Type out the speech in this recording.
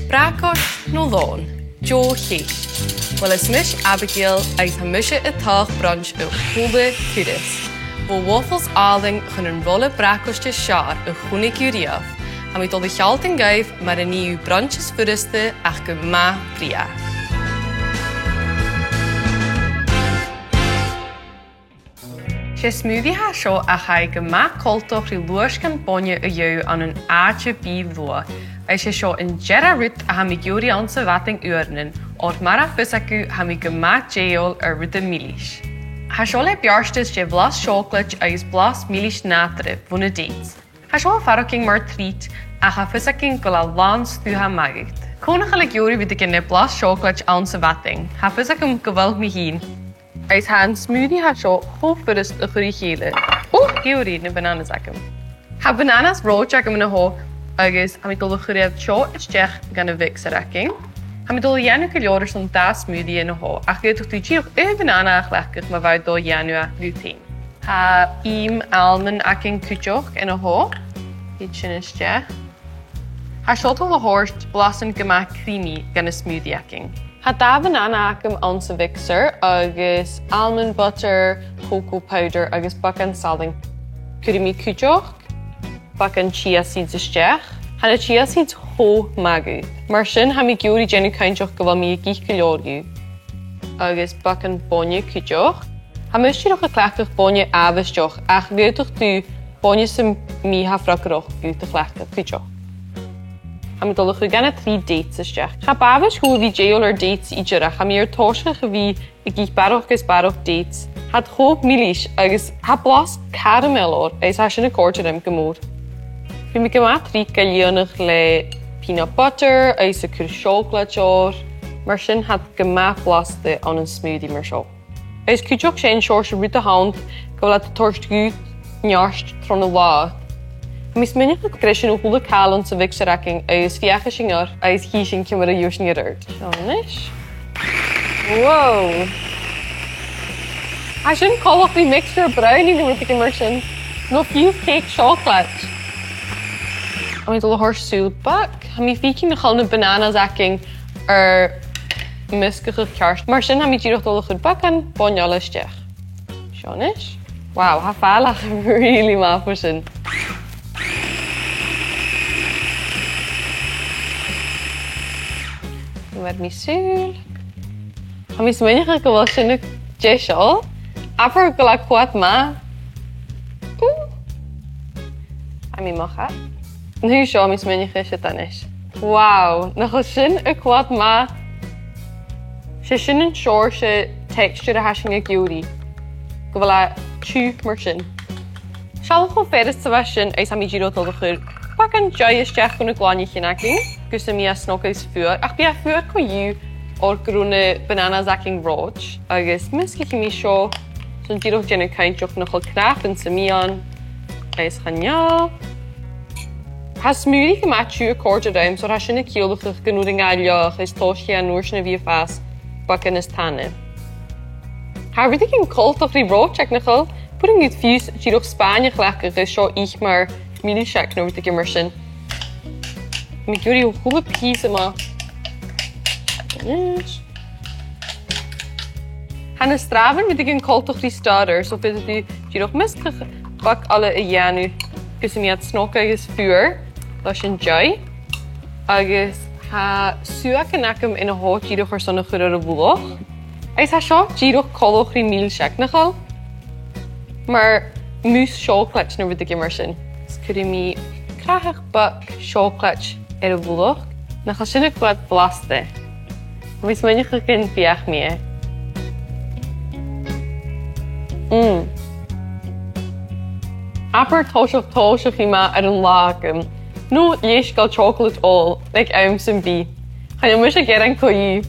bracos nó lón, jo chéis. Well is mis Abigail agus ha mishe itách brunch o chulde cúdis. Bo waffles áling chun an rolle bracos te siar o chunig gúriaf. Ha mi dol de chalt in gaif mar een nieuw brunches fudiste ach go ma bria. She smoothie ha seo a chai go ma coltoch ri luas gan bonje a jou an een aardje bi loa. Is she seo in jera root a ha mi giuri an sa vating uurnen, or mara fusaku ha mi go ma jail rud a milish. Ha seo le bjarstes je blas chocolate agus blas milish natre vunne dates. Ha seo a faroking mar treat a ha fusaking go la lans thu ha magit. Konach le giuri vid ik in blas chocolate an sa vating. Ha fusakum geweld mi heen. Is ha een smoothie ha seo hoofdfudist a churi chele. Giuri na bananas akum. Ha bananas roach akum in a ho. Agus, ha mi dol a churef seo isteach gan a vic sa raking. Ha mi dol a janu gilioris an da smoothie in a ho. Ach gyda tu gyrwch banana ach lechgyd ma fawd do janu a lutein. Ha almond aking cwtioch in a ho. Hyd sy'n isteach. Ha seo dol a horst blasen gyma creamy gan a smoothie aking. Ha da banana akum an sa vixer agus almond butter, cocoa powder agus bacan saling. Cwri mi cwtioch. Bacan chia seeds isteach. Ha na chia seeds ho magu. Mar sin ha mi giuri genu caintioch gyfal mi gich giliorgu. Agus bacan bonje cwtioch. Ha mi ystirwch a chlechtoch bonje avistioch ach gwytoch du bonje sy'n mi ha ffragroch gwyt a chlechtoch cwtioch. Ha mi dolwch gan a 3 dates isteach. Ha bavish hwyl fi jail dates i gyrach. Ha mi toshach a fi y gich baroch gys baroch dates. Had hoop milish agus ha blas caramel or eis ha sy'n y gortio dem gymwr. Fi mi gyma treat galionach le peanut butter, eis a cwr chocolate or. Mar sy'n had gyma blaste an yn smoothie mar sio. Eis cwtioch sy'n siors rwyd a hound gyfal at y torst gwyt niarst tron y la. Mis minnig a grishin o hula calon sa vig saraking eis fiacha singar eis hishin cymar a yushin i ryd. Sionish. Whoa. I shouldn't call off the mixture brownie the with the immersion. No fuse cake chocolate. I mean, the horse soup back. I mean, feking the chalna bananas aking miskige kerst. Maar sin ha mi gyrwch dol goed back an bonjala stech. Sionish. Wow, ha falach really ma for sin. Met mi sul. Ha mi smennig a gewal sin jesho. Afar gola kwat ma. I mean, mocha. Nu seo mis minnig is het dan is. Wow, nog een sin a kwat ma. She sin an shore she texture a hashing a gyuri. Gwala chu mar sin. Shall go feres sa sin eis ha mi giro tol chur. Pak an joy is jech gwn a glani chinacking. Gus mi a snog eis fuur. Ach bi a fuur ko you or grune bananas aking roach. Agus miskich mi seo. Son giro gyn a kaintjoch noch al knap en sa mi an. Eis chanja. Ha smoothie gemaakt chu a korte duim, so ha sin a kielach genoeg in alioch is toshi an noorshin a via fast. Bakken is tanne. Ha weet ik in cult of die roodcheck nogal. Putting het fuse giro Spanje lekker is zo ich maar mini-check no weet ik immersion. Met jullie hoe goede piezen maar. Han is straven weet ik in cult of die starter, so vindt u giro mistig bak alle a janu. Dus mi het snokken is vuur. Dat is een joy. Agus ha suak en akum in a hot giro voor zo'n goede boelig. Is ha zo giro koloch die mini-check nogal. Maar moes chocolate nu weet ik immersion. Dus kun je me krachtig bak chocolate in de boelig. Dan ga je wat blasten. Wees me niet gekend piach meer. Apper toosje hima uit een laken. Nu jees gal chocolate all, like some bee. Ga je misschien een koeie.